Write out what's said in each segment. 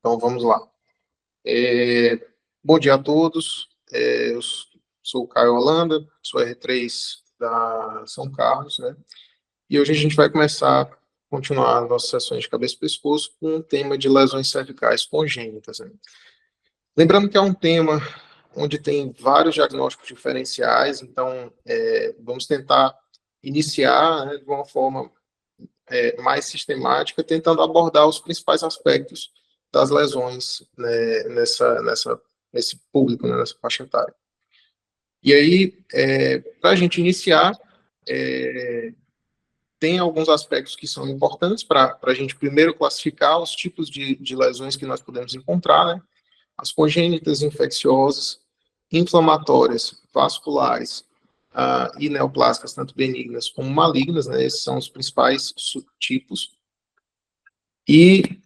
Então, vamos lá. Bom dia a todos. Eu sou o Caio Holanda, sou R3 da São Carlos, né? E hoje a gente vai continuar nossas sessões de cabeça e pescoço com o tema de lesões cervicais congênitas, né? Lembrando que é um tema onde tem vários diagnósticos diferenciais, então vamos tentar iniciar, né, de uma forma mais sistemática, tentando abordar os principais aspectos das lesões, né, nesse público, né, nessa faixa etária. E aí, para a gente iniciar, tem alguns aspectos que são importantes para a gente primeiro classificar os tipos de lesões que nós podemos encontrar, né? As congênitas, infecciosas, inflamatórias, vasculares e neoplásicas, tanto benignas como malignas, né? Esses são os principais subtipos. E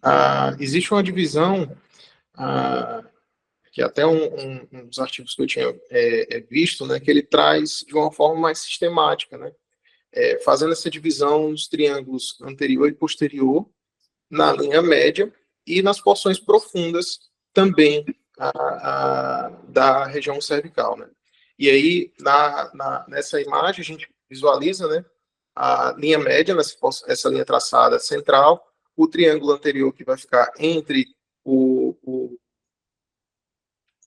existe uma divisão, que até um dos artigos que eu tinha visto, né, que ele traz de uma forma mais sistemática, né, fazendo essa divisão nos triângulos anterior e posterior, na linha média e nas porções profundas também da região cervical, né. E aí, nessa imagem, a gente visualiza, né, a linha média, essa linha traçada central, o triângulo anterior que vai ficar entre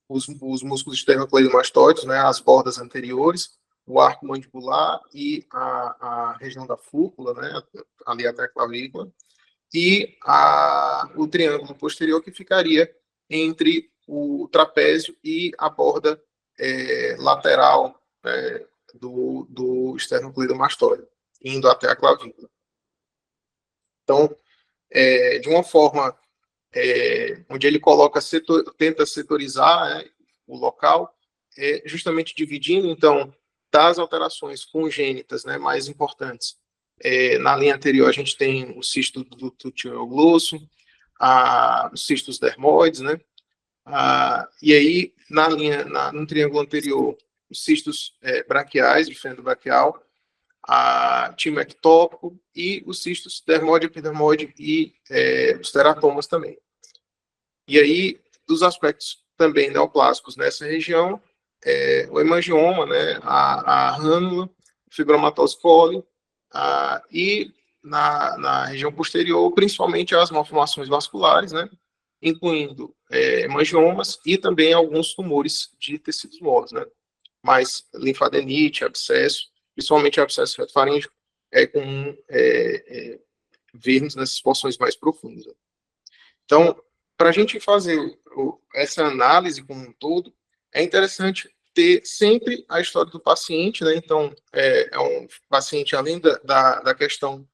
os músculos esternocleidomastoides, né, as bordas anteriores, o arco mandibular e a região da fúcula, né, ali até a clavícula, e o triângulo posterior que ficaria entre o trapézio e a borda lateral, né, do esternocleidomastoide, indo até a clavícula. Então, de uma forma onde ele tenta setorizar, né, o local, justamente dividindo, então, das alterações congênitas, né, mais importantes. Na linha anterior, a gente tem o cisto do tireoglosso, os cistos dermoides, né, e aí, no triângulo anterior, os cistos braquiais, de fendo braquial, timo ectópico e os cistos dermoide, epidermoide e os teratomas também. E aí, dos aspectos também neoplásicos nessa região, o hemangioma, né, a rânula, fibromatose coli, e na região posterior, principalmente as malformações vasculares, né, incluindo hemangiomas e também alguns tumores de tecidos moles, né, mas linfadenite, abscesso, principalmente abscesso retofaríngeo, com vermos nessas porções mais profundas. Então, para a gente fazer essa análise como um todo, é interessante ter sempre a história do paciente, né? Então, é um paciente, além da questão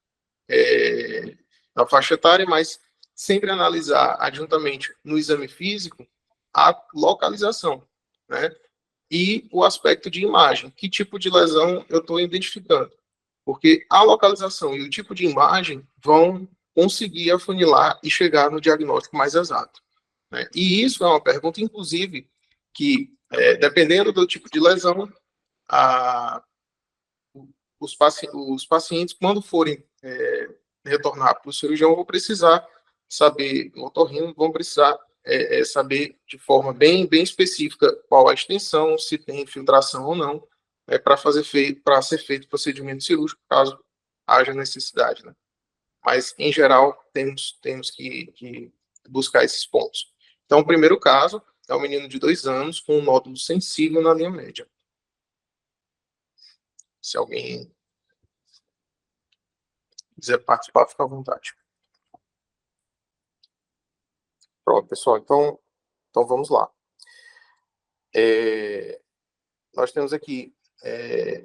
da faixa etária, mas sempre analisar adjuntamente no exame físico a localização, né? E o aspecto de imagem, que tipo de lesão eu estou identificando. Porque a localização e o tipo de imagem vão conseguir afunilar e chegar no diagnóstico mais exato, né? E isso é uma pergunta, inclusive, que, dependendo do tipo de lesão, os pacientes, quando forem retornar para o cirurgião, vão precisar saber, o otorrino, vão precisar saber de forma bem específica qual a extensão, se tem infiltração ou não, para ser feito o procedimento cirúrgico, caso haja necessidade, né? Mas, em geral, temos que buscar esses pontos. Então, o primeiro caso é um menino de 2 anos com um nódulo sensível na linha média. Se alguém quiser participar, fica à vontade. Pronto, pessoal, então vamos lá. Nós temos aqui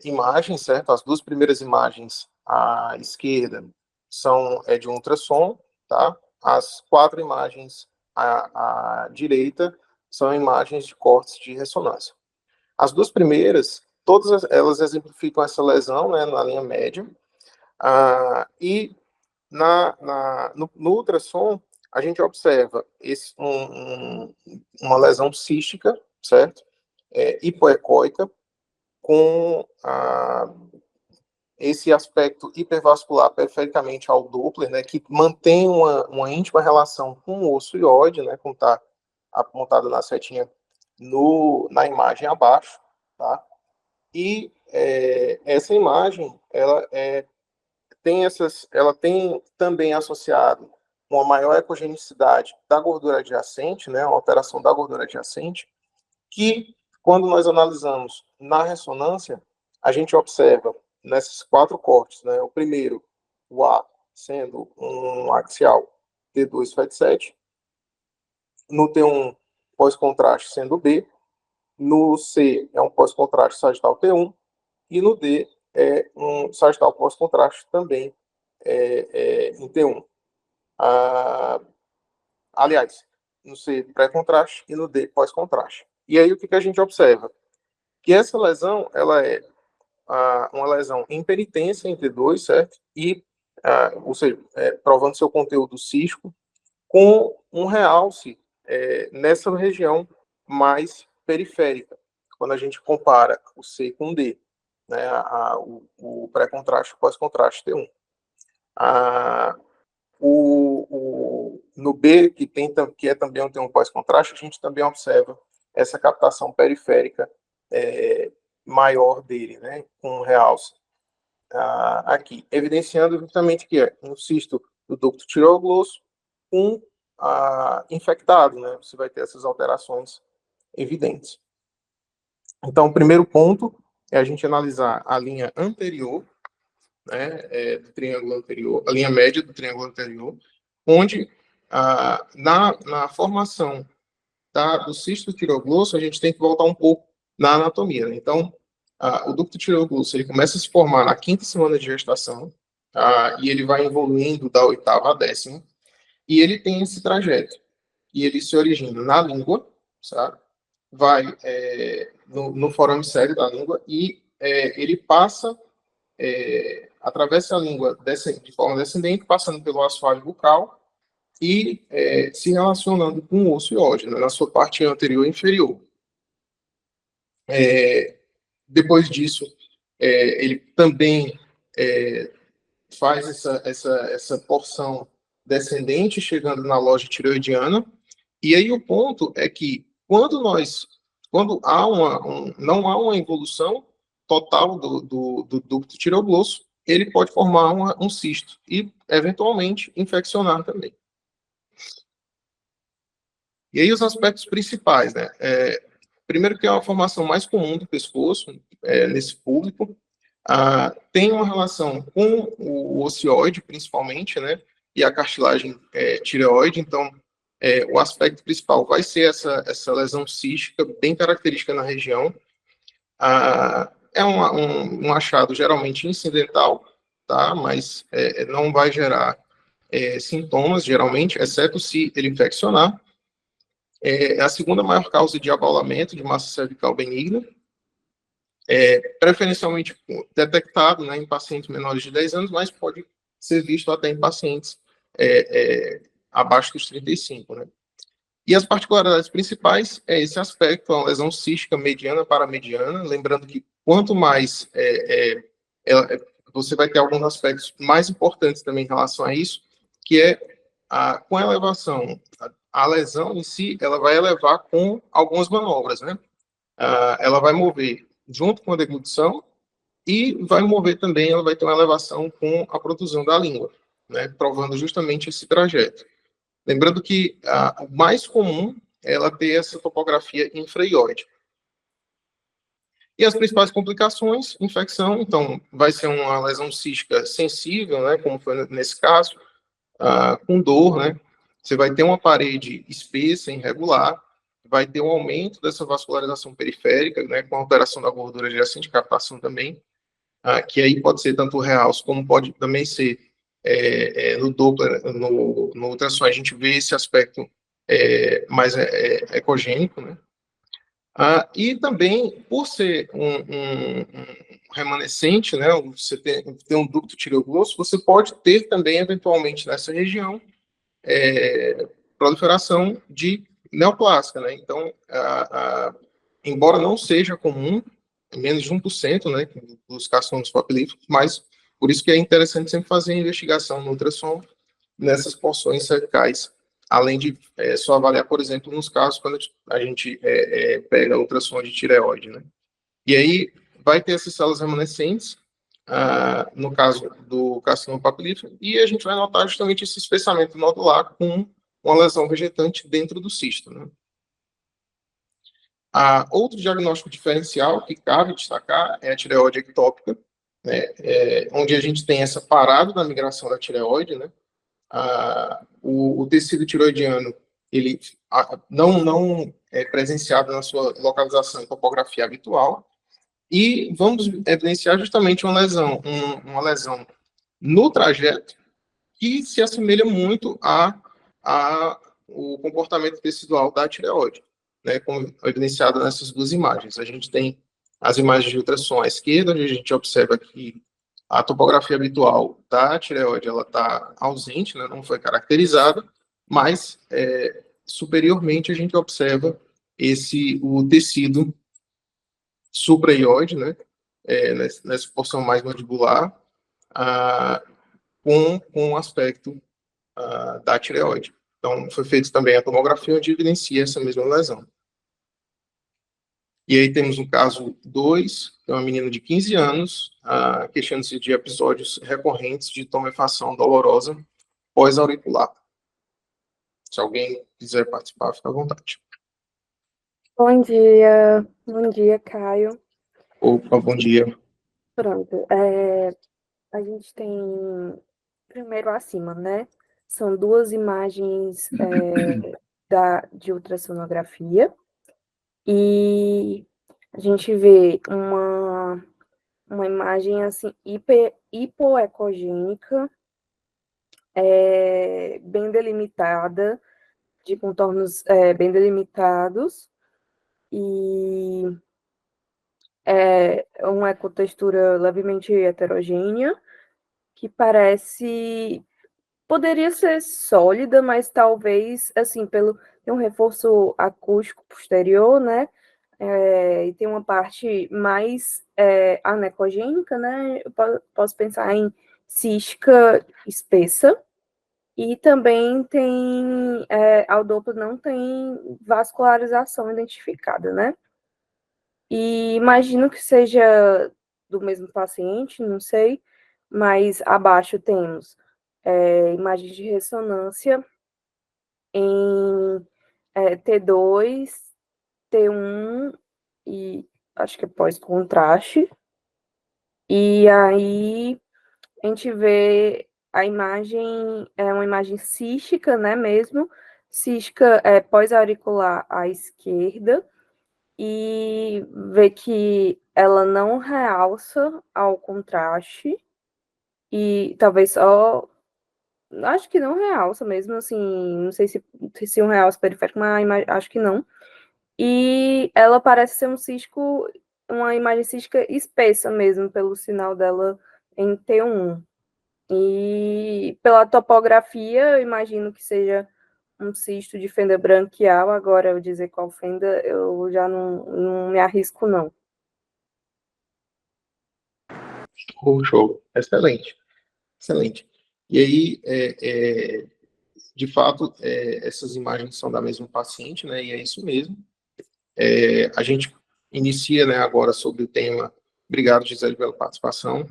imagens, certo? As duas primeiras imagens à esquerda são de um ultrassom, tá? As 4 imagens à direita são imagens de cortes de ressonância. As duas primeiras, todas elas exemplificam essa lesão, né, na linha média, e no ultrassom a gente observa uma lesão cística, certo? Hipoecóica, com esse aspecto hipervascular perifericamente ao Doppler, né, que mantém uma íntima relação com o osso ióide, né, como está apontado na setinha na imagem abaixo, tá? E essa imagem, ela tem também associado uma maior ecogenicidade da gordura adjacente, né, uma alteração da gordura adjacente, que, quando nós analisamos na ressonância, a gente observa nesses 4 cortes, né, o primeiro, o A, sendo um axial T2 FET7, no T1, pós-contraste sendo B, no C é um pós-contraste sagital T1, e no D é um sagital pós-contraste também em T1. Aliás, no C pré-contraste e no D pós-contraste. E aí o que a gente observa? Que essa lesão, ela é uma lesão em penitência em T2, certo? E, ou seja, provando seu conteúdo cístico, com um realce nessa região mais periférica, quando a gente compara o C com o D, né, o pré-contraste e o pós-contraste T1. No B, que é também um pós-contraste, a gente também observa essa captação periférica maior dele, né, com realce aqui, evidenciando justamente que é um cisto do ducto tireoglosso infectado, né, você vai ter essas alterações evidentes. Então, o primeiro ponto é a gente analisar a linha anterior, né, do triângulo anterior, a linha média do triângulo anterior, onde na formação do cisto tireoglosso, a gente tem que voltar um pouco na anatomia, né? Então, o ducto tireoglosso, ele começa a se formar na 5ª semana de gestação, e ele vai evoluindo da 8ª à 10ª, e ele tem esse trajeto, e ele se origina na língua, sabe? Vai no forame sério da língua, e ele passa, atravessa a língua de forma descendente, passando pelo assoalho bucal, e se relacionando com o osso ióide, né, na sua parte anterior e inferior. Depois disso, ele também faz essa porção descendente, chegando na loja tireoidiana. E aí o ponto é que quando não há uma evolução total do ducto tireoglosso, ele pode formar um cisto e, eventualmente, infeccionar também. E aí os aspectos principais, né? Primeiro que é a formação mais comum do pescoço nesse público, tem uma relação com o ocioide, principalmente, né? E a cartilagem tireoide. Então, o aspecto principal vai ser essa lesão cística, bem característica na região. É um achado geralmente incidental, tá? Mas não vai gerar sintomas, geralmente, exceto se ele infeccionar. É a segunda maior causa de abaulamento de massa cervical benigna, preferencialmente detectado, né, em pacientes menores de 10 anos, mas pode ser visto até em pacientes abaixo dos 35, né? E as particularidades principais é esse aspecto, a lesão cística mediana para mediana, lembrando que quanto mais você vai ter alguns aspectos mais importantes também em relação a isso, que é com a elevação, a lesão em si, ela vai elevar com algumas manobras, né? Ela vai mover junto com a deglutição e vai mover também, ela vai ter uma elevação com a protusão da língua, né? Provando justamente esse trajeto. Lembrando que o mais comum é ela ter essa topografia infraioide. E as principais complicações, infecção, então, vai ser uma lesão cística sensível, né, como foi nesse caso, com dor, né? Você vai ter uma parede espessa, irregular, vai ter um aumento dessa vascularização periférica, né, com alteração da gordura adjacente, captação também, que aí pode ser tanto realce, como pode também ser no Doppler, no ultrassom, a gente vê esse aspecto mais ecogênico, né? E também, por ser um remanescente, né, você tem um ducto tireoglosso, você pode ter também, eventualmente, nessa região, proliferação de neoplásica, né? Então, embora não seja comum, menos de 1%, né, dos carcinomas papilíferos, mas Por isso que é interessante sempre fazer a investigação no ultrassom nessas porções cervicais, além de só avaliar, por exemplo, nos casos quando a gente pega ultrassom de tireoide, né? E aí vai ter essas células remanescentes, no caso do carcinoma papilífero, e a gente vai notar justamente esse espessamento nodular com uma lesão vegetante dentro do cisto, né? Outro diagnóstico diferencial que cabe destacar é a tireoide ectópica, né, onde a gente tem essa parada da migração da tireoide, né? O tecido tiroidiano, ele não é presenciado na sua localização e topografia habitual, e vamos evidenciar justamente uma lesão no trajeto que se assemelha muito o comportamento tecidual da tireoide, né, como evidenciado nessas duas imagens. A gente tem as imagens de ultrassom à esquerda, onde a gente observa que a topografia habitual da tireoide ela está ausente, né, não foi caracterizada, mas superiormente a gente observa o tecido supraioide, né, nessa porção mais mandibular, com o aspecto da tireoide. Então, foi feita também a tomografia, onde evidencia essa mesma lesão. E aí temos um caso 2, que é uma menina de 15 anos, queixando-se de episódios recorrentes de tumefação dolorosa pós-auricular. Se alguém quiser participar, fica à vontade. Bom dia, Caio. Opa, bom dia. Pronto, a gente tem primeiro acima, né? São duas imagens de ultrassonografia e a gente vê uma imagem assim hipoecogênica, bem delimitada, de contornos bem delimitados e uma ecotextura levemente heterogênea, que poderia ser sólida, mas talvez, assim, tem um reforço acústico posterior, né, e tem uma parte mais anecogênica, né, eu posso pensar em cística espessa, e também tem, ao Doppler não tem vascularização identificada, né, e imagino que seja do mesmo paciente, não sei, mas abaixo temos imagens de ressonância em T2, T1 e acho que é pós-contraste. E aí a gente vê a imagem, é uma imagem cística, né, mesmo, cística pós-auricular à esquerda, e vê que ela não realça ao contraste, e talvez só, acho que não realça mesmo, assim, não sei se um realce periférico, mas acho que não. E ela parece ser uma imagem cística espessa mesmo, pelo sinal dela em T1. E pela topografia, eu imagino que seja um cisto de fenda branquial. Agora, eu dizer qual fenda, eu já não me arrisco, não. Show. Excelente. Excelente. E aí, de fato, essas imagens são da mesma paciente, né? E é isso mesmo. A gente inicia, né, agora sobre o tema. Obrigado, Gisele, pela participação.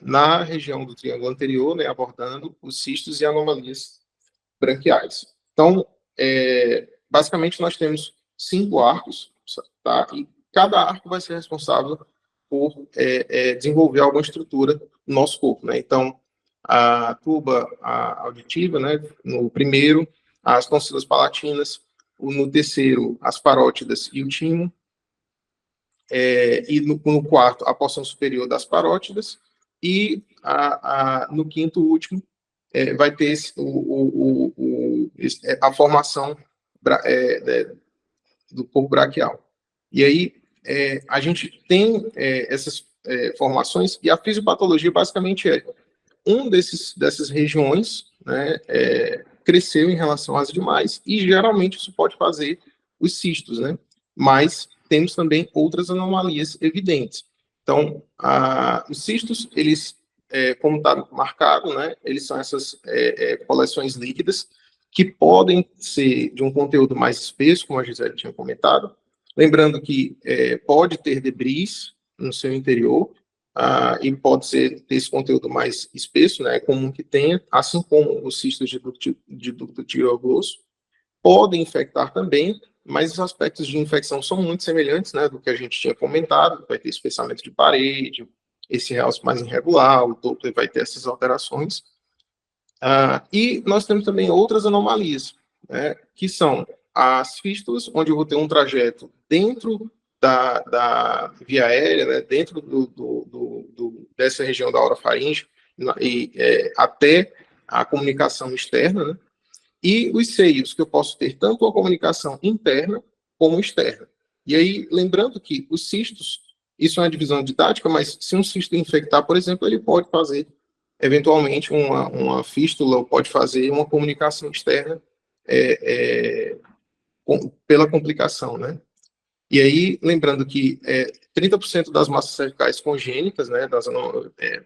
Na região do triângulo anterior, né, abordando os cistos e anomalias branquiais. Então, basicamente, nós temos 5 arcos, tá? E cada arco vai ser responsável por desenvolver alguma estrutura no nosso corpo, né? Então, a tuba auditiva, né? No primeiro, as tonsilas palatinas, no terceiro, as parótidas e o timo, e no quarto, a porção superior das parótidas, e no quinto, último, vai ter a formação do corpo braquial. E aí, a gente tem essas formações, e a fisiopatologia basicamente dessas regiões, né, cresceu em relação às demais, e geralmente isso pode fazer os cistos, né? Mas temos também outras anomalias evidentes. Então, os cistos, eles, como está marcado, né, eles são essas coleções líquidas que podem ser de um conteúdo mais espesso, como a Gisele tinha comentado. Lembrando que pode ter debris no seu interior, e pode ter esse conteúdo mais espesso, né, é comum que tenha, assim como os cistos de ducto tireogrosso, podem infectar também, mas os aspectos de infecção são muito semelhantes, né, do que a gente tinha comentado, vai ter espessamento de parede, esse realce mais irregular, o Doppler vai ter essas alterações. E nós temos também outras anomalias, né, que são as fístulas, onde eu vou ter um trajeto dentro da via aérea, né, dentro dessa região da orofaringe, e até a comunicação externa, né, e os seios, que eu posso ter tanto a comunicação interna como externa. E aí, lembrando que os cistos, isso é uma divisão didática, mas se um cisto infectar, por exemplo, ele pode fazer, eventualmente, uma fístula, ou pode fazer uma comunicação externa pela complicação, né? E aí, lembrando que 30% das massas cervicais congênitas, né,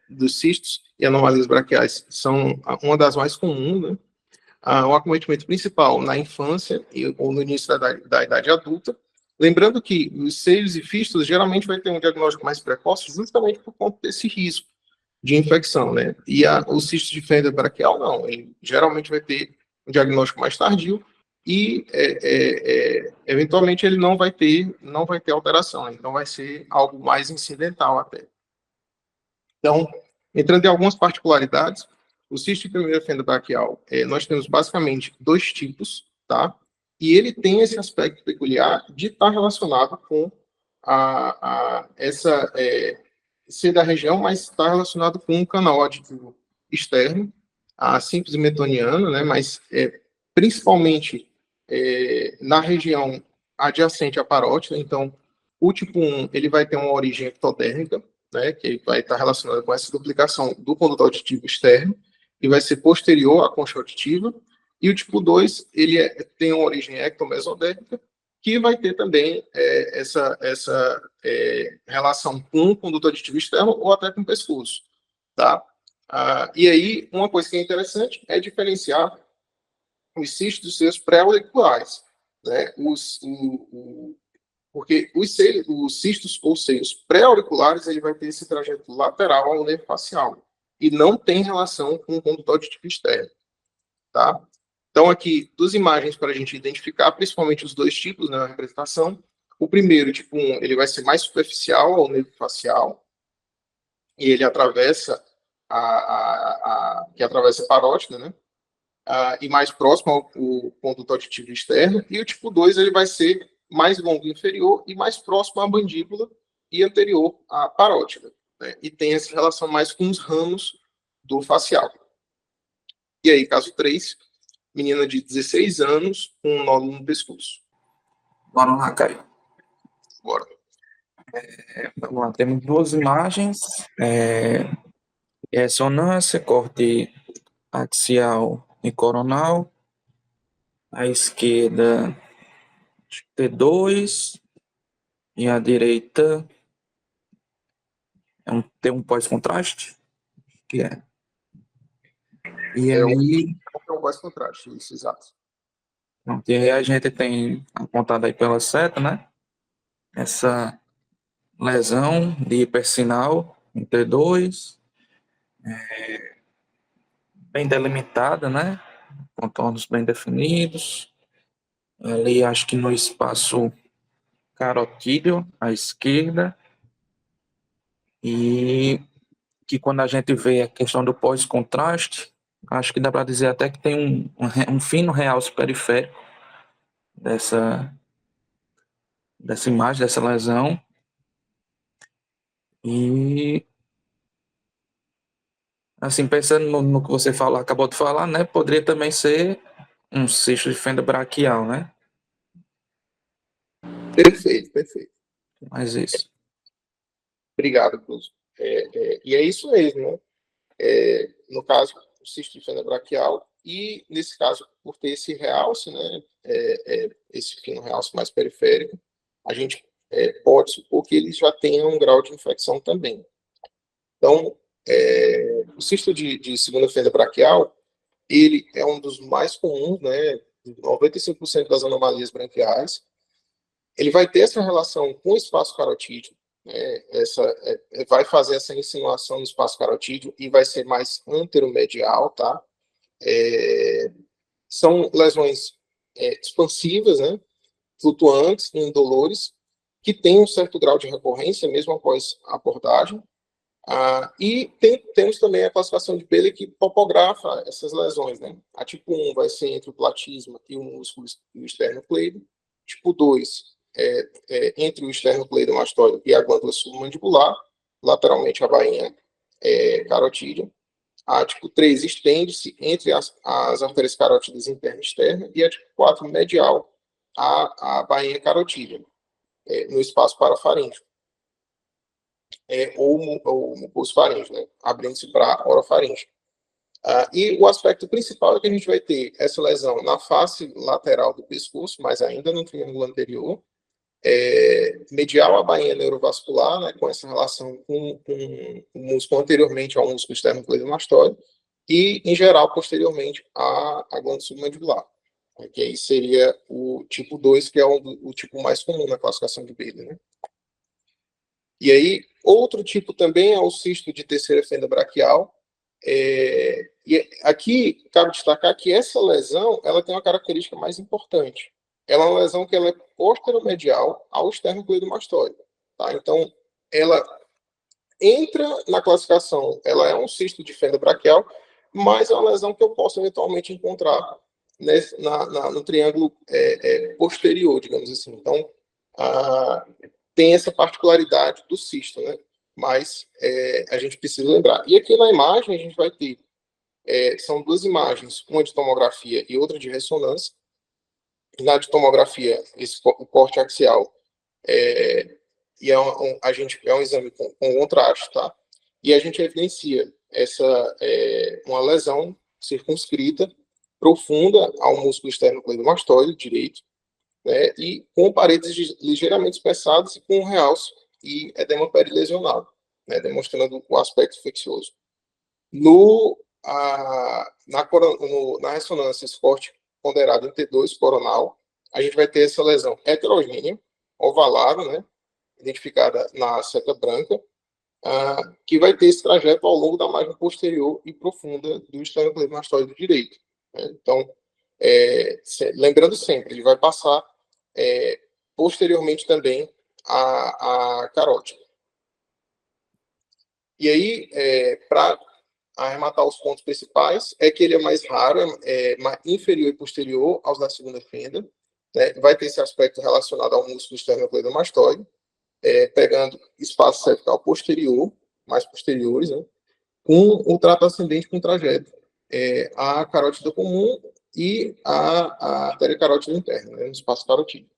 dos cistos e anomalias braquiais, são uma das mais comuns, né? O acometimento principal na infância ou no início da idade adulta. Lembrando que os seios e fístulas geralmente vai ter um diagnóstico mais precoce justamente por conta desse risco de infecção, né? E o cisto de fenda braquial, não. Ele geralmente vai ter um diagnóstico mais tardio e, eventualmente, ele não vai ter alteração. Então, vai ser algo mais incidental até. Então, entrando em algumas particularidades, o cisto de primeira fenda braquial, nós temos basicamente dois tipos, tá? E ele tem esse aspecto peculiar de estar relacionado com essa ser da região, mas está relacionado com um canal auditivo externo, a simples metoniana, né? Mas principalmente na região adjacente à parótida. Então, o tipo 1 ele vai ter uma origem ectodérmica, né, que vai estar relacionada com essa duplicação do conduto auditivo externo, e vai ser posterior à concha auditiva. E o tipo 2, ele tem uma origem ectomesodérmica, que vai ter também essa relação com o conduto auditivo externo ou até com o pescoço, tá? E aí, uma coisa que é interessante é diferenciar os cistos dos seios pré-auriculares, né? Porque os cistos ou seios pré-auriculares, ele vai ter esse trajeto lateral ao nervo facial e não tem relação com o condutor auditivo externo, tá? Então, aqui, duas imagens para a gente identificar, principalmente os dois tipos, né, na representação. O primeiro, tipo 1, ele vai ser mais superficial ao nervo facial e ele atravessa que atravessa a parótida, né? E mais próximo ao conduto auditivo externo. E o tipo 2, ele vai ser mais longo inferior e mais próximo à mandíbula e anterior à parótida, né? E tem essa relação mais com os ramos do facial. E aí, caso 3, menina de 16 anos com um nódulo no pescoço. Bora lá, Caio. Bora. Vamos lá, temos duas imagens. Ressonância, corte axial e coronal. À esquerda, T2. E à direita tem um pós-contraste, que é. E aí, É um pós-contraste, isso, exato. pronto, e aí a gente tem apontado aí pela seta, né? Essa lesão de hipersinal em T2, bem delimitada, né? Contornos bem definidos. Ali, acho que no espaço carotídeo, à esquerda. E que quando a gente vê a questão do pós-contraste, acho que dá para dizer até que tem um fino realce periférico dessa imagem, dessa lesão. E, assim, pensando no que você falou, acabou de falar, né? Poderia também ser um cisto de fenda braquial, né? Perfeito, perfeito. Mas isso. Obrigado, Cruz. E é isso mesmo, né? No caso, o cisto de fenda braquial, e nesse caso, por ter esse realce, né? Esse fino realce mais periférico, a gente pode supor que ele já tenha um grau de infecção também. Então, o cisto de segunda fenda braquial, ele é um dos mais comuns, né, 95% das anomalias branquiais. Ele vai ter essa relação com o espaço carotídeo, né, vai fazer essa insinuação no espaço carotídeo e vai ser mais anteromedial, tá? São lesões expansivas, né, flutuantes, indolores, que têm um certo grau de recorrência, mesmo após a abordagem. E temos também a classificação de Bailey que topografa essas lesões, né? A tipo 1 vai ser entre o platisma e o músculo e o esternocleido. Tipo 2 entre o esternocleidomastoide e a glândula submandibular, lateralmente a bainha carotídea. A tipo 3 estende-se entre as artérias carótidas interna e externa, e a tipo 4 medial a bainha carotídea, no espaço parafaríngeo. Ou mucoso faríngeo, né? Abrindo-se para a orofaringe. E o aspecto principal é que a gente vai ter essa lesão na face lateral do pescoço, mas ainda no triângulo anterior, medial à bainha neurovascular, né, com essa relação com o músculo anteriormente ao músculo esternocleidomastoide, e, em geral, posteriormente à glândula submandibular, que aí seria o tipo 2, que é o tipo mais comum na classificação de Bailey, né? E aí, outro tipo também é o cisto de terceira fenda braquial. E aqui, cabe destacar que essa lesão, ela tem uma característica mais importante. Ela é uma lesão que ela é posteromedial ao esternocleidomastoide, tá? Então, ela entra na classificação, ela é um cisto de fenda braquial, mas é uma lesão que eu posso eventualmente encontrar no triângulo posterior, digamos assim. Então, tem essa particularidade do cisto, né? Mas a gente precisa lembrar. E aqui na imagem a gente vai ter, são duas imagens, uma de tomografia e outra de ressonância. Na de tomografia, o corte axial é um exame com contraste, tá? E a gente evidencia uma lesão circunscrita, profunda ao músculo esternocleidomastoide direito, né, e com paredes ligeiramente espessadas e com um realce e edema perilesional, né, demonstrando o aspecto infeccioso. Na ressonância, esse corte ponderado em T2 coronal, a gente vai ter essa lesão heterogênea, ovalada, né, identificada na seta branca, que vai ter esse trajeto ao longo da margem posterior e profunda do esternocleidomastoide direito, né? Então, lembrando sempre, ele vai passar posteriormente também a carótida. E aí, para arrematar os pontos principais, é que ele é mais raro, inferior e posterior aos da segunda fenda, né? Vai ter esse aspecto relacionado ao músculo esternocleidomastoide, pegando espaço cervical posterior, mais posteriores, né? Com o trato ascendente com trajeto a carótida comum e a artéria carótida interna, né, no espaço carotídeo.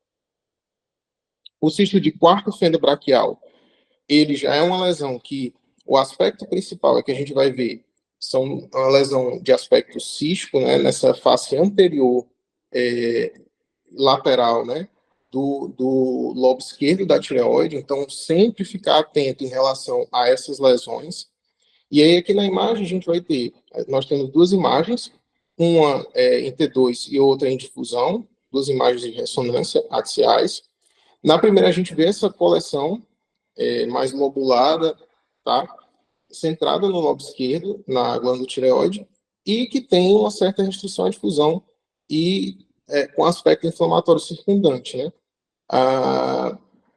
O cisto de quarta fenda braquial, ele já é uma lesão que o aspecto principal é que a gente vai ver são uma lesão de aspecto cístico, né, nessa face anterior lateral, né, do lobo esquerdo da tireoide. Então, sempre ficar atento em relação a essas lesões. E aí, aqui na imagem, a gente vai ter, nós temos duas imagens, uma em T2 e outra em difusão, duas imagens de ressonância axiais. Na primeira, a gente vê essa coleção mais lobulada, tá? Centrada no lobo esquerdo, na glândula tireoide, e que tem uma certa restrição à difusão e com aspecto inflamatório circundante, né?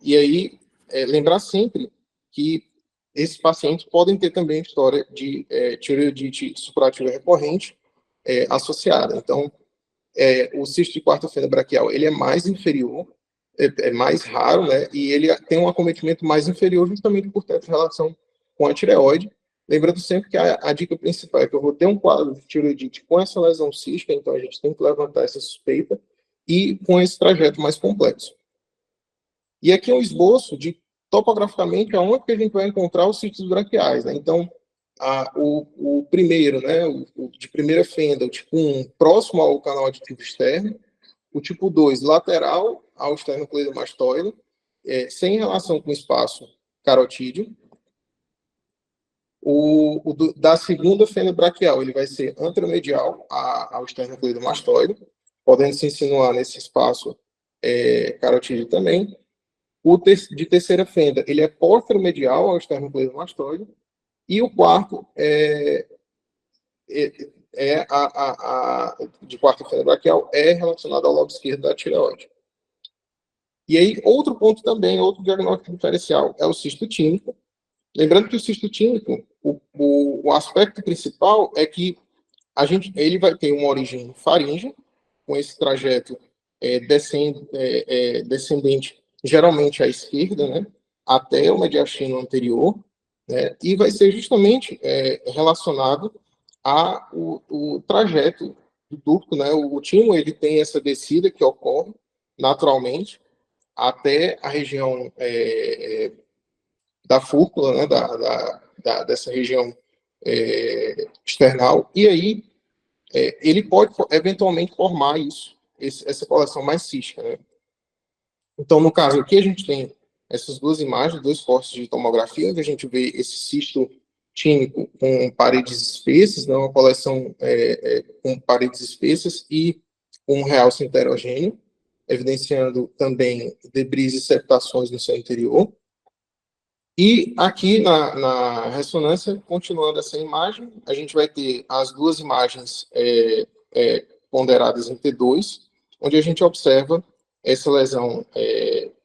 E aí, lembrar sempre que esses pacientes podem ter também história de tireoidite supurativa recorrente associada. Então, o cisto de quarta fenda braquial, ele é mais inferior, é mais raro, né? E ele tem um acometimento mais inferior justamente por ter essa relação com a tireoide. Lembrando sempre que a dica principal é que eu vou ter um quadro de tireoidite com essa lesão cística, então a gente tem que levantar essa suspeita e com esse trajeto mais complexo. E aqui é um esboço de, topograficamente, aonde que a gente vai encontrar os cistos braquiais, né? Então, o primeiro, né, o de primeira fenda, o tipo 1, próximo ao canal aditivo externo, o tipo 2, lateral ao esternocleidomastoide, sem relação com o espaço carotídeo. Da segunda fenda braquial, ele vai ser anteromedial ao esternocleidomastoide, podendo se insinuar nesse espaço carotídeo também. De terceira fenda, ele é posteromedial ao esternocleidomastoide. E o quarto de quarta fenda braquial é relacionado ao lobo esquerdo da tireoide. E aí, outro ponto também, outro diagnóstico diferencial é o cisto tímico. Lembrando que o cisto tímico, o aspecto principal é que ele vai ter uma origem faríngea, com esse trajeto descendente, geralmente à esquerda, né, até o mediastino anterior, né, e vai ser justamente relacionado ao trajeto do ducto, né. O timo, ele tem essa descida que ocorre naturalmente até a região da fúrcula, né, dessa região external, e aí ele pode eventualmente formar essa coleção mais cística, né? Então, no caso aqui, a gente tem essas duas imagens, dois cortes de tomografia, onde a gente vê esse cisto tímico com paredes espessas, né, uma coleção com paredes espessas e um realce heterogêneo, evidenciando também debris e septações no seu interior. E aqui na ressonância, continuando essa imagem, a gente vai ter as duas imagens ponderadas em T2, onde a gente observa essa lesão,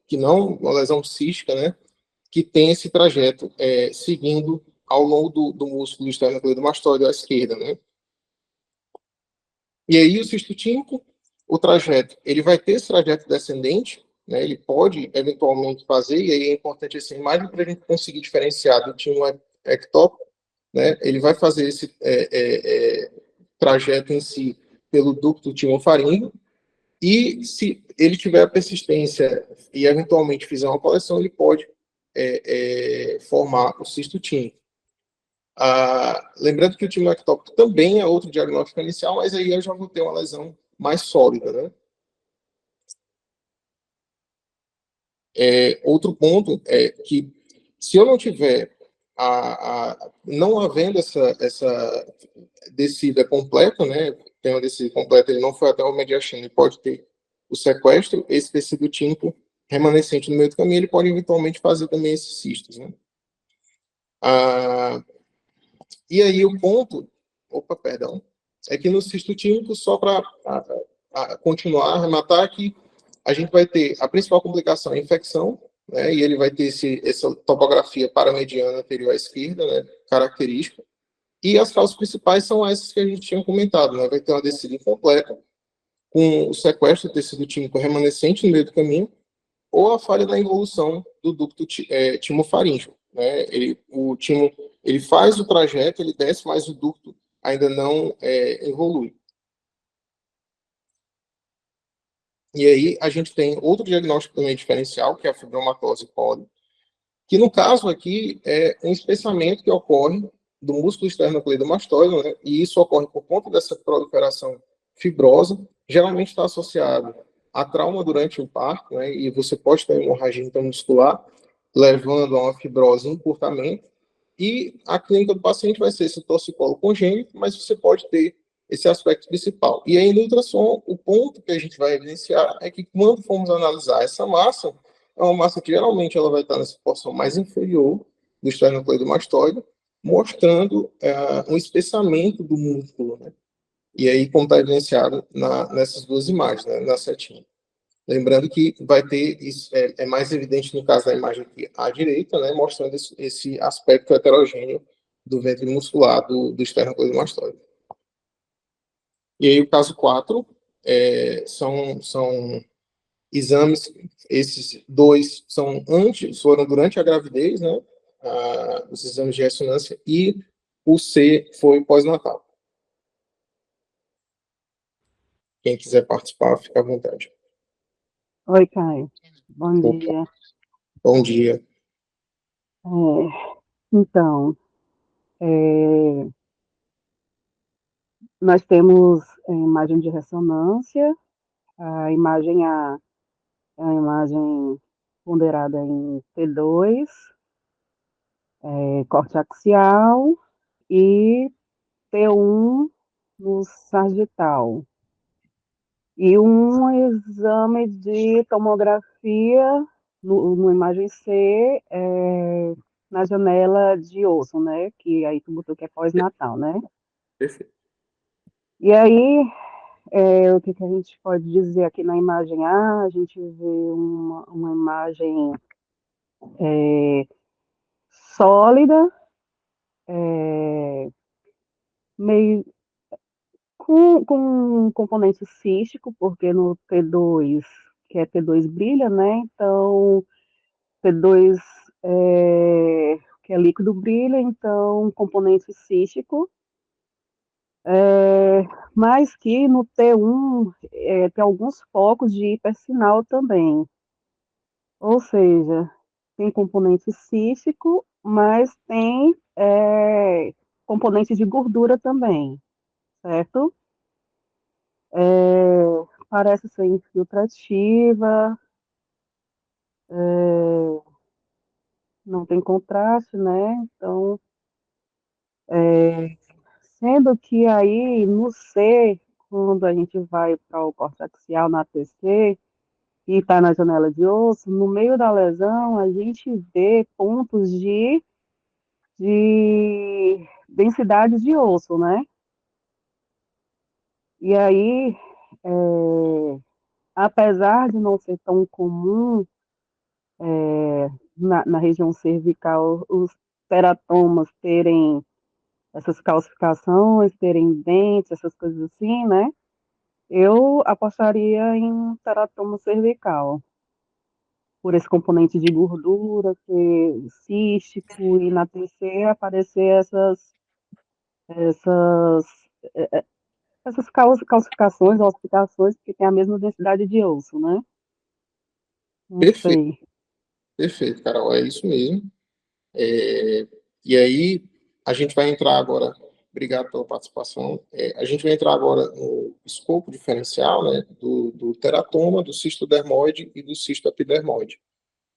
que não uma lesão cística, né, que tem esse trajeto seguindo ao longo do músculo esternocleidomastoide à esquerda, né. E aí o cisto tímico, o trajeto, ele vai ter esse trajeto descendente, né, ele pode eventualmente fazer, e aí é importante essa imagem para a gente conseguir diferenciar do timo ectópico, né, ele vai fazer esse trajeto em si pelo ducto timofaríngeo, e se ele tiver a persistência e eventualmente fizer uma coleção, ele pode formar o cisto tímico. Lembrando que o timo ectópico também é outro diagnóstico inicial, mas aí eu já vou ter uma lesão mais sólida, né? Outro ponto é que, se eu não tiver, não havendo essa descida completa, né, tem uma descida completa, ele não foi até o mediastino, ele pode ter o sequestro, esse tecido tímico remanescente no meio do caminho, ele pode eventualmente fazer também esses cistos, né. E aí o ponto, é que no cisto tímico, só para continuar, arrematar, que a gente vai ter a principal complicação é a infecção, né, e ele vai ter essa topografia paramediana anterior à esquerda, né, característica, e as causas principais são essas que a gente tinha comentado, né, vai ter uma descida incompleta, com o sequestro do tecido tímico remanescente no meio do caminho, ou a falha na involução do ducto timofaríngeo, né, o timo, ele faz o trajeto, ele desce, mas o ducto ainda não evolui. E aí a gente tem outro diagnóstico também diferencial, que é a fibromatose póli, que no caso aqui é um espessamento que ocorre do músculo esternocleidomastoide, né? E isso ocorre por conta dessa proliferação fibrosa, geralmente está associado a trauma durante o parto, né? E você pode ter hemorragia intramuscular, levando a uma fibrose e encurtamento, e a clínica do paciente vai ser esse torcicolo congênito, mas você pode ter esse aspecto principal. E aí, no ultrassom, o ponto que a gente vai evidenciar é que, quando formos analisar essa massa, é uma massa que geralmente ela vai estar nessa porção mais inferior do esternocleidomastoide, mostrando um espessamento do músculo, né? E aí, como está evidenciado nessas duas imagens, né, na setinha. Lembrando que vai ter, isso é mais evidente no caso da imagem aqui à direita, né, mostrando esse aspecto heterogêneo do ventre muscular do esternocleidomastoide. E aí o caso 4 são exames, esses dois foram durante a gravidez, né, os exames de ressonância, e o C foi pós-natal. Quem quiser participar, fica à vontade. Oi, Caio. Bom Opa. dia. Bom dia. Então, nós temos a imagem de ressonância, a imagem ponderada em T2, corte axial, e T1 no sagital. E um exame de tomografia no imagem C, na janela de osso, né? Que aí tu botou que é pós-natal, né? Perfeito. E aí, o que que a gente pode dizer aqui na imagem A? A gente vê uma imagem sólida, meio com um componente cístico, porque no T2, que é T2 brilha, né? Então, T2 que é líquido brilha, então componente cístico, mas que no T1 tem alguns focos de hipersinal também. Ou seja, tem componente cístico, mas tem componente de gordura também, certo? Parece ser infiltrativa, não tem contraste, né? Então, sendo que aí no C, quando a gente vai para o corte axial na TC e está na janela de osso, no meio da lesão a gente vê pontos de densidade de osso, né? E aí, apesar de não ser tão comum na região cervical os teratomas terem essas calcificações, terem dentes, essas coisas assim, né? Eu apostaria em teratoma cervical, por esse componente de gordura ser cístico e na TC aparecer essas, essas calcificações, ossificações, que tem a mesma densidade de osso, né? Não Perfeito, sei. perfeito, Carol, é isso mesmo. E aí, a gente vai entrar agora, obrigado pela participação, a gente vai entrar agora no escopo diferencial, né, do teratoma, do cisto dermoide e do cisto epidermoide.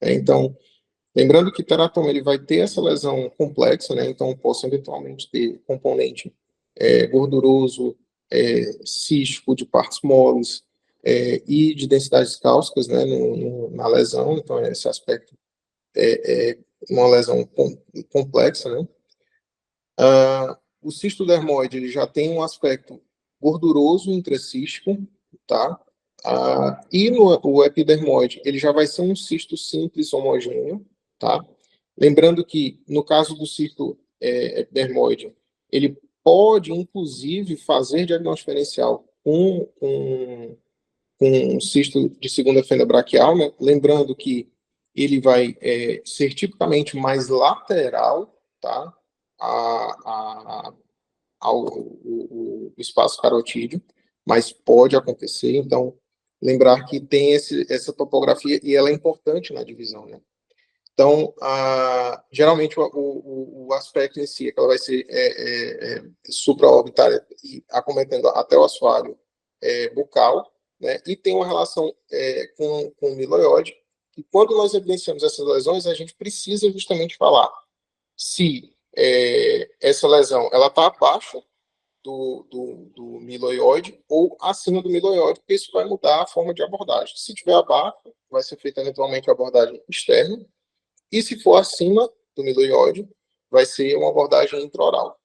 Então, lembrando que o teratoma ele vai ter essa lesão complexa, né, então eu posso eventualmente ter componente gorduroso, cístico de partes moles, e de densidades cáusticas, né, na lesão, então esse aspecto é uma lesão complexa, né. O cisto dermoide ele já tem um aspecto gorduroso intracístico, tá? E o epidermoide ele já vai ser um cisto simples homogêneo, tá? Lembrando que no caso do cisto epidermoide ele pode inclusive fazer diagnóstico diferencial com um cisto de segunda fenda braquial, né? Lembrando que ele vai ser tipicamente mais lateral, tá? Ao o espaço carotídeo, mas pode acontecer. Então, lembrar que tem essa topografia e ela é importante na divisão, né? Então, geralmente o aspecto em si é que ela vai ser supraorbitária e acometendo até o assoalho bucal, né? E tem uma relação com o miloiode. E quando nós evidenciamos essas lesões, a gente precisa justamente falar se essa lesão ela está abaixo do miloiode ou acima do miloiode, porque isso vai mudar a forma de abordagem. Se tiver abaixo, vai ser feita eventualmente a abordagem externa, e se for acima do miloiode, vai ser uma abordagem intraoral.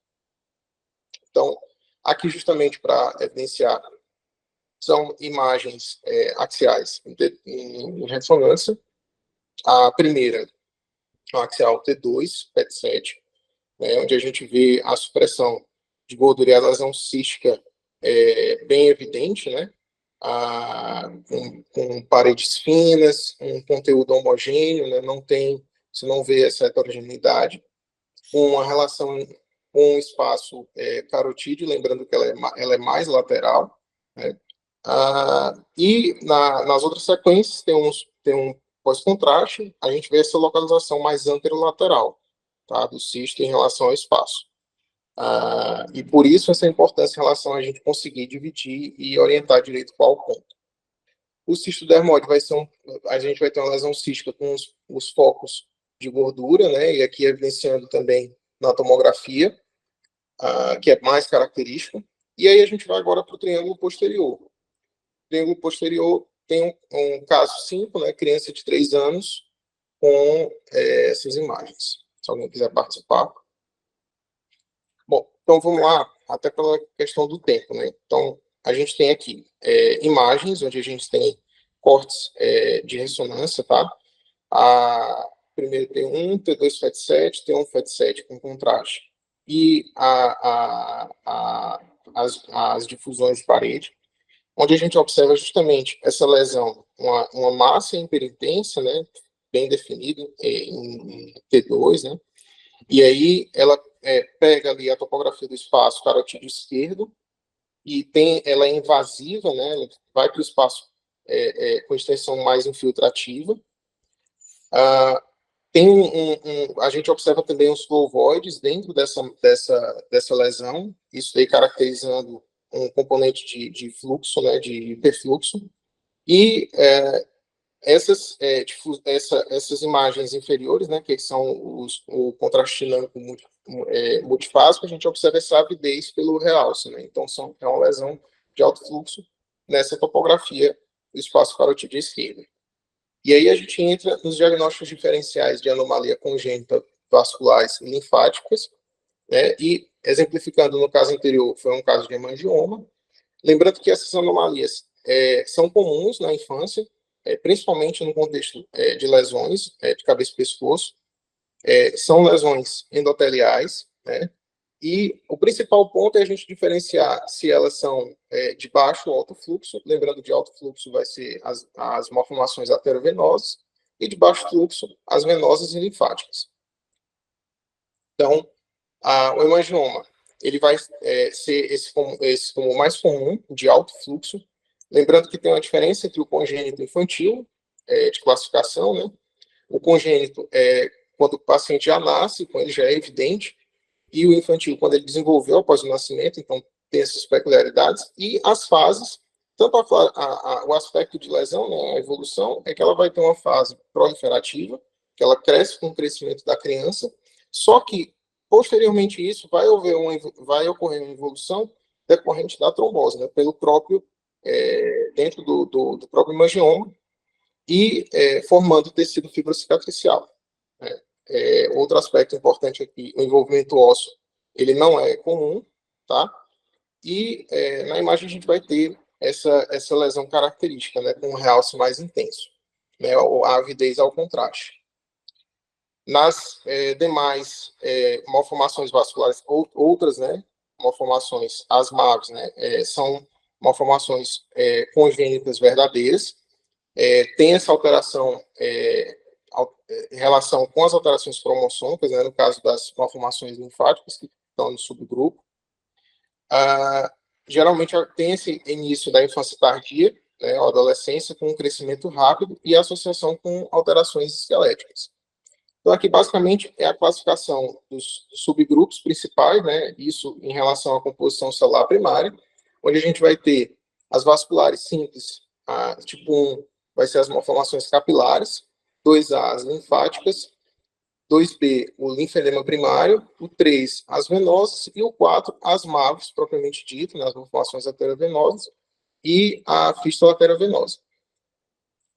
Então, aqui justamente para evidenciar, são imagens axiais em ressonância. A primeira, a axial T2, PET-7, né, onde a gente vê a supressão de gordura e a lesão cística bem evidente, né? Com paredes finas, um conteúdo homogêneo, né? Você não vê essa heterogeneidade, com uma relação com o espaço carotídeo, lembrando que ela é mais lateral, né? E nas outras sequências tem um pós-contraste, a gente vê essa localização mais anterolateral, tá, do cisto em relação ao espaço. E por isso essa importância em relação a gente conseguir dividir e orientar direito qual ponto. O cisto dermoide a gente vai ter uma lesão cística com os focos de gordura, né? E aqui evidenciando também na tomografia, que é mais característico. E aí a gente vai agora para o triângulo posterior. O triângulo posterior tem um caso simples, né? Criança de 3 anos com essas imagens. Se alguém quiser participar. Bom, então vamos lá, até pela questão do tempo, né? Então, a gente tem aqui imagens, onde a gente tem cortes de ressonância, tá? Primeiro T1, T2 FET7, T1 FET7 com contraste. E as difusões de parede, onde a gente observa justamente essa lesão, uma massa hiperintensa, né? Bem definida em T2, né? E aí ela pega ali a topografia do espaço carotídeo esquerdo e ela é invasiva, né? Ela vai para o espaço com extensão mais infiltrativa. A gente observa também os flovoides dentro dessa lesão, isso aí caracterizando um componente de fluxo, né? De hiperfluxo. E essas imagens inferiores, né, que são o contraste dinâmico multifásico, a gente observa essa avidez pelo realce, né? Então é uma lesão de alto fluxo nessa topografia do espaço carotídeo esquerdo. E aí a gente entra nos diagnósticos diferenciais de anomalia congênita vasculares e linfáticas, né? E exemplificando no caso anterior, foi um caso de hemangioma. Lembrando que essas anomalias são comuns na infância, principalmente no contexto de lesões de cabeça e pescoço. São lesões endoteliais, né? E o principal ponto é a gente diferenciar se elas são de baixo ou alto fluxo. Lembrando, de alto fluxo vai ser as malformações arteriovenosas e de baixo fluxo as venosas e linfáticas. Então, o hemangioma ele vai ser esse como mais comum, de alto fluxo. Lembrando que tem uma diferença entre o congênito infantil, de classificação, né? O congênito quando o paciente já nasce, quando ele já é evidente, e o infantil, quando ele desenvolveu após o nascimento, então tem essas peculiaridades, e as fases, tanto o aspecto de lesão, né, a evolução, é que ela vai ter uma fase proliferativa, que ela cresce com o crescimento da criança, só que, posteriormente isso, vai ocorrer uma evolução decorrente da trombose, né, pelo próprio, dentro do próprio hemangioma, e formando tecido fibrocicatricial, né. Outro aspecto importante aqui, o envolvimento ósseo, ele não é comum, tá? E na imagem a gente vai ter essa lesão característica, né, com um realce mais intenso, né, a avidez ao contraste. Nas demais malformações vasculares, outras, né, malformações, as MAVs, né, são malformações congênitas verdadeiras, tem essa alteração em relação com as alterações cromossômicas, né, no caso das malformações linfáticas, que estão no subgrupo. Geralmente tem esse início da infância tardia, né, ou adolescência, com um crescimento rápido e associação com alterações esqueléticas. Então, aqui, basicamente, é a classificação dos subgrupos principais, né, isso em relação à composição celular primária, onde a gente vai ter as vasculares simples, tipo 1, vai ser as malformações capilares, 2A, as linfáticas, 2B, o linfedema primário, o 3, as venosas, e o 4, as MAVs, propriamente dito, né, as malformações arteriovenosas, e a fístula arteriovenosa.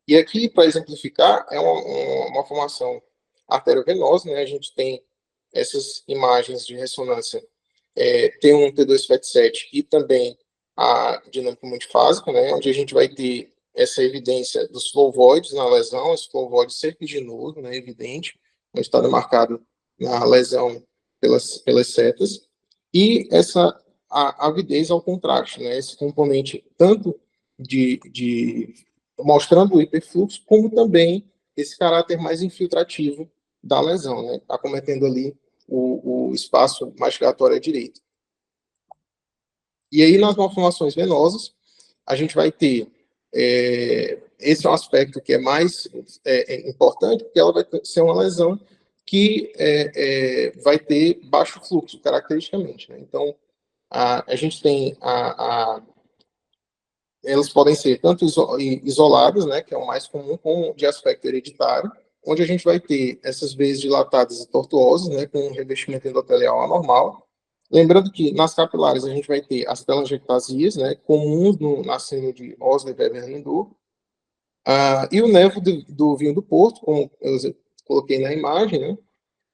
E aqui, para exemplificar, é uma formação arteriovenosa, né, a gente tem essas imagens de ressonância T1, T2, FET7 e também a dinâmica multifásica, né, onde a gente vai ter essa evidência dos flovoides na lesão, esse flovoide serpiginoso, né, evidente, onde está demarcado na lesão pelas setas, e essa avidez ao contraste, né, esse componente tanto mostrando o hiperfluxo, como também esse caráter mais infiltrativo da lesão, né, acometendo ali o espaço mastigatório à direita. E aí, nas malformações venosas, a gente vai ter esse é um aspecto que é mais importante, porque ela vai ser uma lesão que vai ter baixo fluxo, caracteristicamente, né? Então, a gente tem elas podem ser tanto isoladas, né, que é o mais comum, como de aspecto hereditário, onde a gente vai ter essas veias dilatadas e tortuosas, né, com um revestimento endotelial anormal. Lembrando que nas capilares a gente vai ter as telangiectasias, né, comuns na síndrome de Osler-Weber-Lindau, e o nevo do vinho do Porto, como eu coloquei na imagem, né,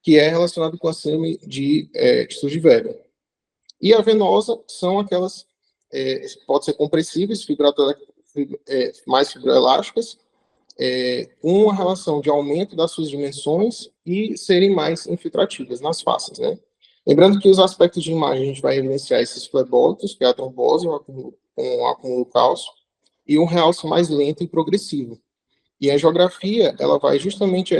que é relacionado com a síndrome de Sturge-Weber. E a venosa são aquelas, pode ser compressíveis, mais fibroelásticas, com uma relação de aumento das suas dimensões e serem mais infiltrativas nas faces, né? Lembrando que os aspectos de imagem a gente vai evidenciar esses flebólitos, que é a trombose com o acúmulo cálcio, e um realce mais lento e progressivo. E a geografia, ela vai justamente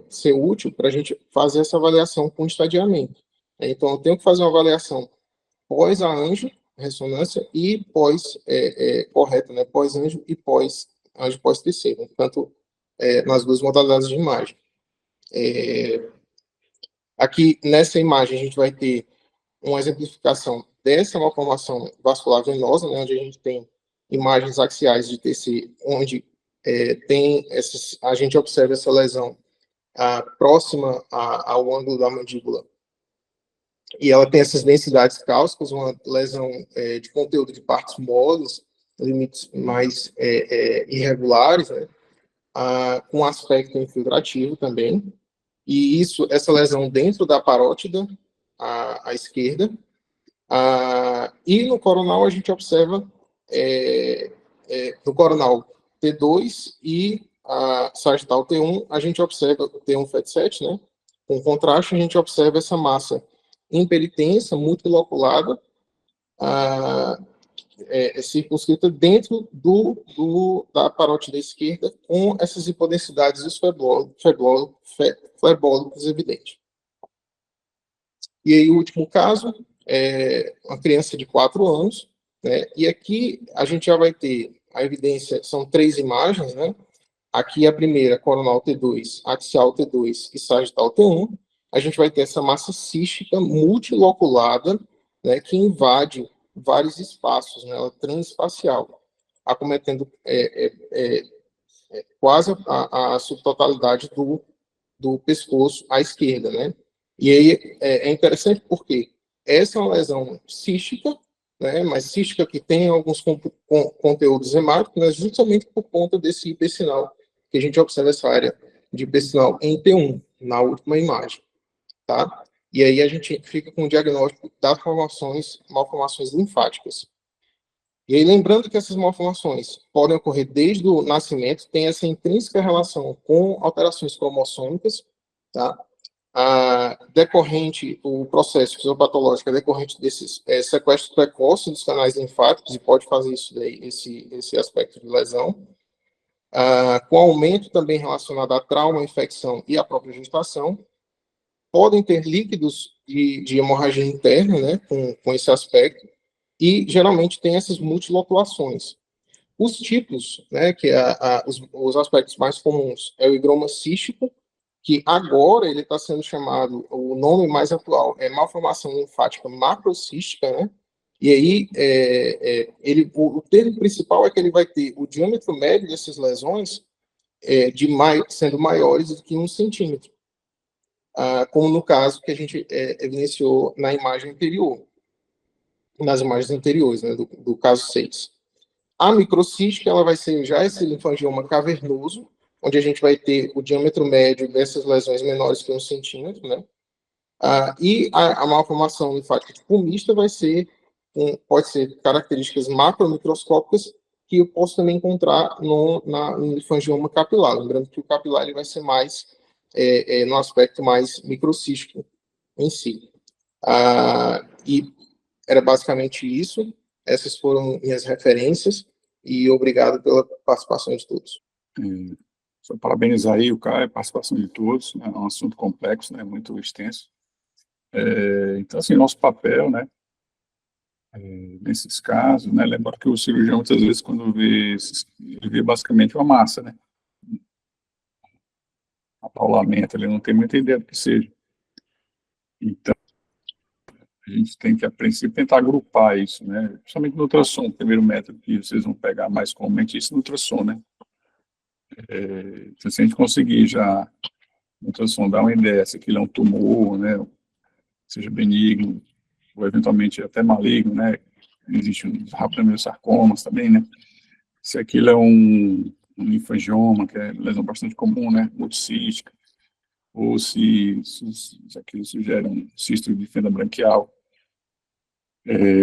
ser útil para a gente fazer essa avaliação com estadiamento. Então, eu tenho que fazer uma avaliação pós-anjo, ressonância, e correta, né? Pós-anjo e pós-anjo pós-terceiro, tanto nas duas modalidades de imagem. Aqui, nessa imagem, a gente vai ter uma exemplificação dessa malformação vascular venosa, né, onde a gente tem imagens axiais de TC, onde a gente observa essa lesão próxima ao ângulo da mandíbula, e ela tem essas densidades cálcicas, uma lesão de conteúdo de partes moles, limites mais irregulares, né, com aspecto infiltrativo também, e essa lesão dentro da parótida, à esquerda, e no coronal a gente observa, no coronal T2 e sagital T1, a gente observa o T1 FET7, né? Com contraste, a gente observa essa massa imperitensa, multiloculada, circunscrita dentro da parótida esquerda, com essas hipodensidades dos flerbólicos evidentes. E aí, o último caso, uma criança de 4 anos, né? E aqui a gente já vai ter a evidência, são 3 imagens, né? Aqui a primeira, coronal T2, axial T2 e sagital T1, a gente vai ter essa massa cística multiloculada, né, que invade vários espaços, né, ela é transespacial, acometendo quase a subtotalidade do pescoço à esquerda, né? E aí é interessante porque essa é uma lesão cística, né, mas cística que tem alguns conteúdos hemáticos, mas justamente por conta desse hipersinal, que a gente observa essa área de hipersinal em T1, na última imagem, tá? E aí a gente fica com o diagnóstico das malformações linfáticas. E aí, lembrando que essas malformações podem ocorrer desde o nascimento, tem essa intrínseca relação com alterações cromossômicas, tá? O processo fisiopatológico é decorrente desses sequestros precoces dos canais linfáticos, e pode fazer isso daí, esse aspecto de lesão, com aumento também relacionado a trauma, infecção e a própria gestação. Podem ter líquidos de hemorragia interna, né, com esse aspecto, e geralmente tem essas multiloculações. Os tipos, né, que os aspectos mais comuns, é o higroma cístico, que agora ele está sendo chamado, o nome mais atual é malformação linfática macrocística, né? E aí, o termo principal é que ele vai ter o diâmetro médio dessas lesões sendo maiores do que 1 centímetro, como no caso que a gente evidenciou na imagem anterior, nas imagens anteriores, né, do caso 6. A microcística, ela vai ser já esse linfangioma cavernoso, onde a gente vai ter o diâmetro médio dessas lesões menores que 1 centímetro, né? E a malformação linfática tipo mista pode ser características macromicroscópicas que eu posso também encontrar no linfangioma capilar. Lembrando que o capilar ele vai ser mais no aspecto mais microcístico em si. E era basicamente isso. Essas foram minhas referências e obrigado pela participação de todos. Só parabenizar aí o Caio, a participação de todos, né? É um assunto complexo, né? Muito extenso. Então, assim, nosso papel, né? Nesses casos, né? Lembra que o cirurgião, muitas vezes, quando vê, ele vê basicamente uma massa, né? Apaulamento, ele não tem muita ideia do que seja. Então, a gente tem que, a princípio, tentar agrupar isso, né? Principalmente no ultrassom, o primeiro método que vocês vão pegar mais comumente, isso no ultrassom, né? Então, se a gente conseguir já, no ultrassom, dar uma ideia se aquilo é um tumor, né? Seja benigno, ou eventualmente até maligno, né? Existem os raptomenosarcomas também, né? Se aquilo é um linfangioma, que é lesão bastante comum, né? Multicística, ou se aquilo sugere um cisto de fenda branquial,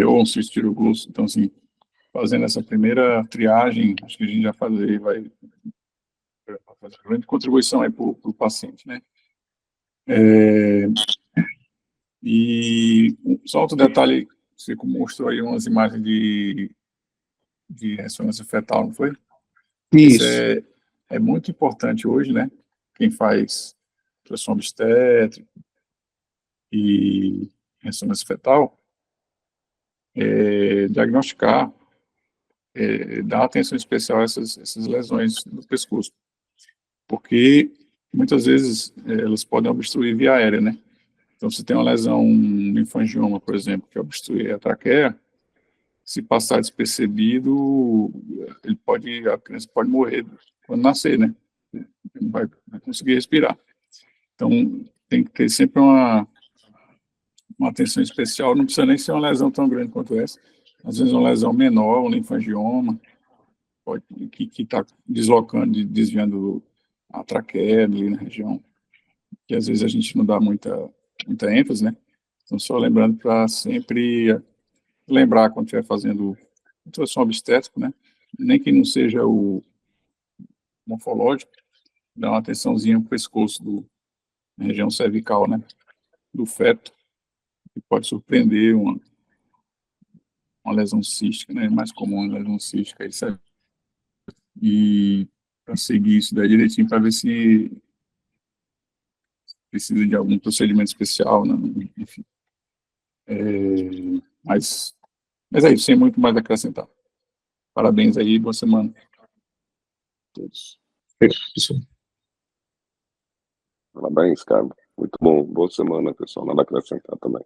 ou um cisto tiroglossus. Então, assim, fazendo essa primeira triagem, acho que a gente já vai fazer uma grande contribuição aí para o paciente, né? E só outro detalhe, você mostrou aí umas imagens de ressonância fetal, não foi? Isso é muito importante hoje, né? Quem faz ultrassom obstétrico e ressonância fetal, diagnosticar, dar atenção especial a essas lesões do pescoço, porque muitas vezes elas podem obstruir via aérea, né? Então, se tem uma lesão, um linfangioma, por exemplo, que obstrui a traqueia, se passar despercebido, a criança pode morrer quando nascer, né? Não vai conseguir respirar. Então, tem que ter sempre uma atenção especial, não precisa nem ser uma lesão tão grande quanto essa. Às vezes uma lesão menor, um linfangioma, que está deslocando, desviando a traqueia ali na região, que às vezes a gente não dá muita ênfase, né? Então, só lembrando para sempre lembrar quando estiver fazendo ultrassom obstétrico, né? Nem que não seja o morfológico, dá uma atençãozinha no pescoço na região cervical, né? Do feto, que pode surpreender uma lesão cística, né? É mais comum a lesão cística, isso é. E para seguir isso daí direitinho, para ver se precisa de algum procedimento especial, né? Enfim. Mas é isso, sem muito mais a acrescentar. Parabéns aí, boa semana a todos. Parabéns, cara. Muito bom. Boa semana, pessoal. Nada a acrescentar também.